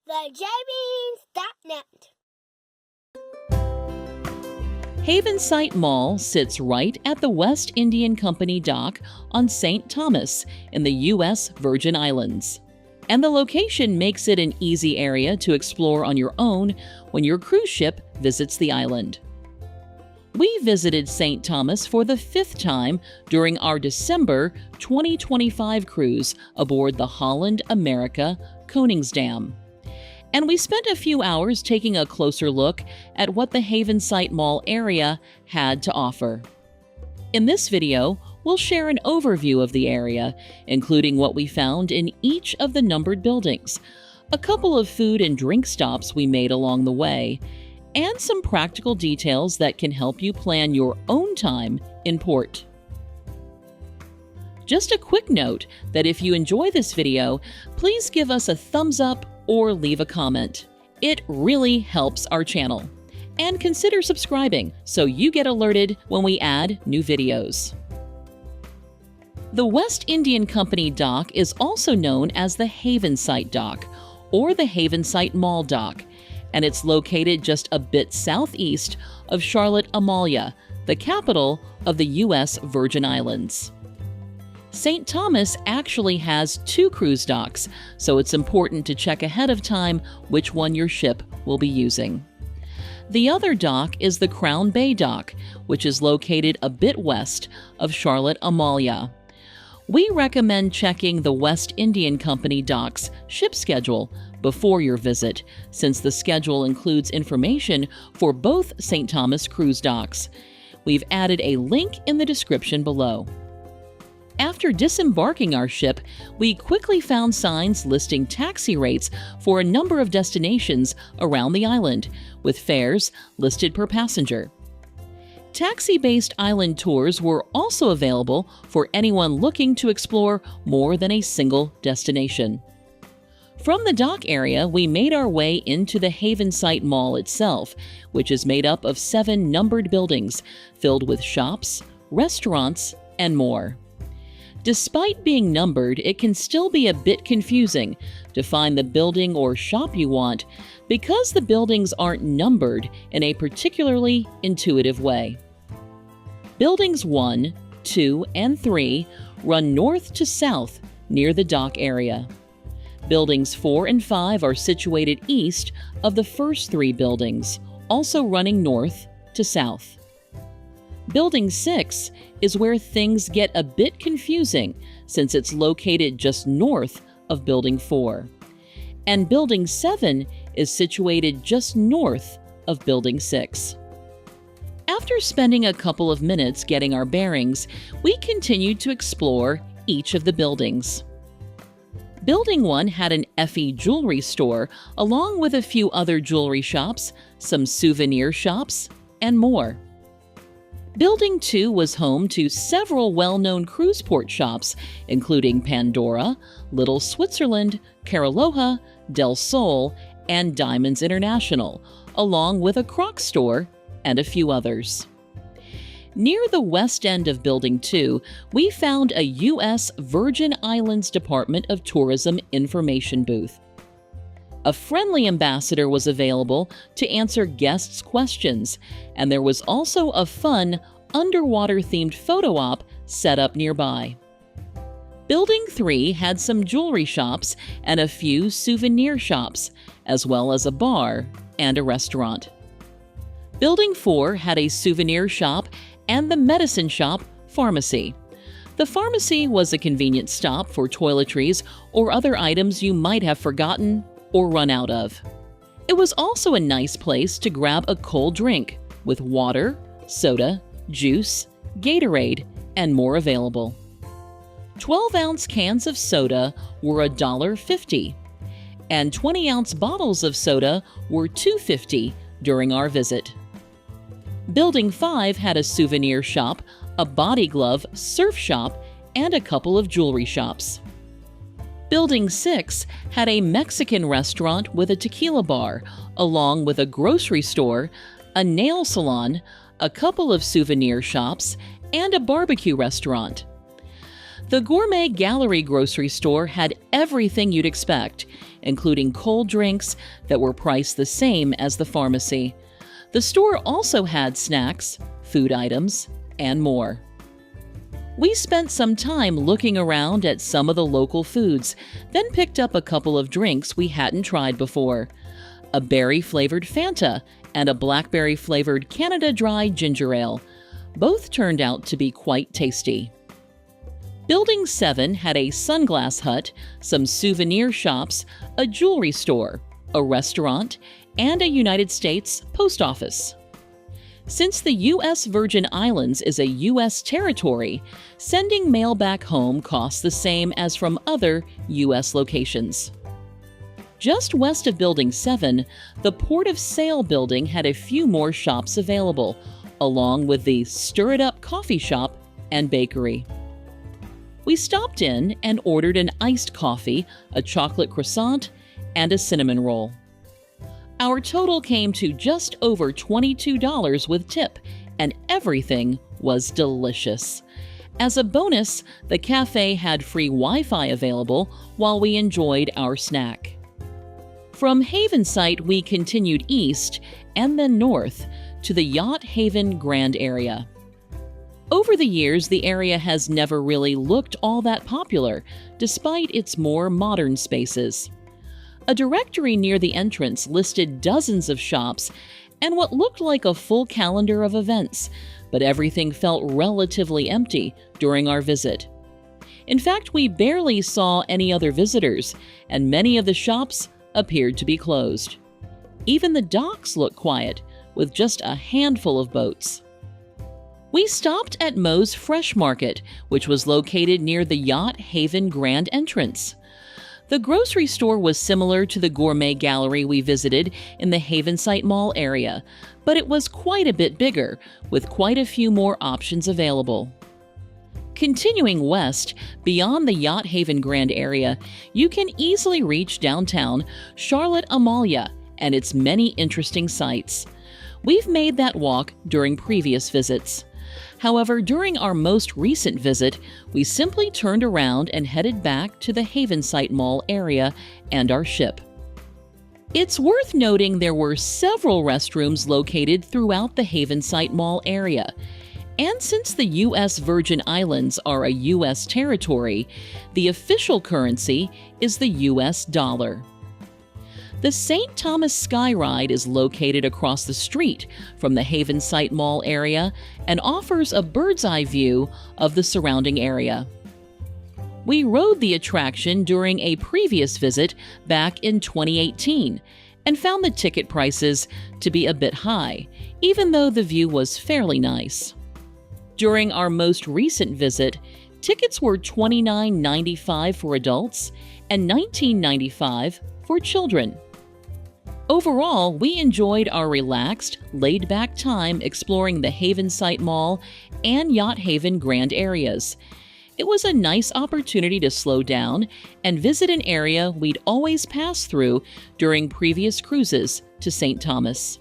TheJamies.net. Havensight Mall sits right at the West Indian Company dock on St. Thomas in the U.S. Virgin Islands. And the location makes it an easy area to explore on your own when your cruise ship visits the island. We visited St. Thomas for the 5th time during our December 2025 cruise aboard the Holland America Koningsdam. And we spent a few hours taking a closer look at what the Havensight Mall area had to offer. In this video, we'll share an overview of the area, including what we found in each of the numbered buildings, a couple of food and drink stops we made along the way, and some practical details that can help you plan your own time in port. Just a quick note that if you enjoy this video, please give us a thumbs up or leave a comment. It really helps our channel. And consider subscribing so you get alerted when we add new videos. The West Indian Company dock is also known as the Havensight dock or the Havensight Mall dock, and it's located just a bit southeast of Charlotte Amalia, the capital of the U.S. Virgin Islands. St. Thomas actually has 2 cruise docks, so it's important to check ahead of time which one your ship will be using. The other dock is the Crown Bay dock, which is located a bit west of Charlotte Amalia. We recommend checking the West Indian Company dock's ship schedule before your visit, since the schedule includes information for both St. Thomas cruise docks. We've added a link in the description below. After disembarking our ship, we quickly found signs listing taxi rates for a number of destinations around the island, with fares listed per passenger. Taxi-based island tours were also available for anyone looking to explore more than a single destination. From the dock area, we made our way into the Havensight Mall itself, which is made up of 7 numbered buildings filled with shops, restaurants, and more. Despite being numbered, it can still be a bit confusing to find the building or shop you want because the buildings aren't numbered in a particularly intuitive way. Buildings 1, 2, and 3 run north to south near the dock area. Buildings 4 and 5 are situated east of the first 3 buildings, also running north to south. Building 6 is where things get a bit confusing since it's located just north of Building 4. And Building 7 is situated just north of Building 6. After spending a couple of minutes getting our bearings, we continued to explore each of the buildings. Building 1 had an Effie jewelry store along with a few other jewelry shops, some souvenir shops, and more. Building 2 was home to several well-known cruise port shops, including Pandora, Little Switzerland, Caraloha, Del Sol, and Diamonds International, along with a Crocs store and a few others. Near the west end of Building 2, we found a U.S. Virgin Islands Department of Tourism information booth. A friendly ambassador was available to answer guests' questions, and there was also a fun, underwater-themed photo op set up nearby. Building 3 had some jewelry shops and a few souvenir shops, as well as a bar and a restaurant. Building 4 had a souvenir shop and the medicine shop pharmacy. The pharmacy was a convenient stop for toiletries or other items you might have forgotten or run out of. It was also a nice place to grab a cold drink with water, soda, juice, Gatorade, and more available. 12-ounce cans of soda were $1.50, and 20-ounce bottles of soda were $2.50 during our visit. Building 5 had a souvenir shop, a body glove surf shop, and a couple of jewelry shops. Building 6 had a Mexican restaurant with a tequila bar, along with a grocery store, a nail salon, a couple of souvenir shops, and a barbecue restaurant. The Gourmet Gallery grocery store had everything you'd expect, including cold drinks that were priced the same as the pharmacy. The store also had snacks, food items, and more. We spent some time looking around at some of the local foods, then picked up a couple of drinks we hadn't tried before: a berry-flavored Fanta and a blackberry-flavored Canada Dry ginger ale. Both turned out to be quite tasty. Building 7 had a sunglass hut, some souvenir shops, a jewelry store, a restaurant, and a United States post office. Since the U.S. Virgin Islands is a U.S. territory, sending mail back home costs the same as from other U.S. locations. Just west of Building 7, the Port of Sale building had a few more shops available, along with the Stir It Up coffee shop and bakery. We stopped in and ordered an iced coffee, a chocolate croissant, and a cinnamon roll. Our total came to just over $22 with tip, and everything was delicious. As a bonus, the cafe had free Wi-Fi available while we enjoyed our snack. From Havensight, we continued east and then north to the Yacht Haven Grande area. Over the years, the area has never really looked all that popular, despite its more modern spaces. A directory near the entrance listed dozens of shops and what looked like a full calendar of events, but everything felt relatively empty during our visit. In fact, we barely saw any other visitors, and many of the shops appeared to be closed. Even the docks looked quiet, with just a handful of boats. We stopped at Moe's Fresh Market, which was located near the Yacht Haven Grand entrance. The grocery store was similar to the Gourmet Gallery we visited in the Havensight Mall area, but it was quite a bit bigger, with quite a few more options available. Continuing west, beyond the Yacht Haven Grand area, you can easily reach downtown Charlotte Amalia and its many interesting sights. We've made that walk during previous visits. However, during our most recent visit, we simply turned around and headed back to the Havensight Mall area and our ship. It's worth noting there were several restrooms located throughout the Havensight Mall area. And since the U.S. Virgin Islands are a U.S. territory, the official currency is the U.S. dollar. The St. Thomas Sky Ride is located across the street from the Havensight Mall area and offers a bird's-eye view of the surrounding area. We rode the attraction during a previous visit back in 2018 and found the ticket prices to be a bit high, even though the view was fairly nice. During our most recent visit, tickets were $29.95 for adults and $19.95 for children. Overall, we enjoyed our relaxed, laid-back time exploring the Havensight Mall and Yacht Haven Grand areas. It was a nice opportunity to slow down and visit an area we'd always pass through during previous cruises to St. Thomas.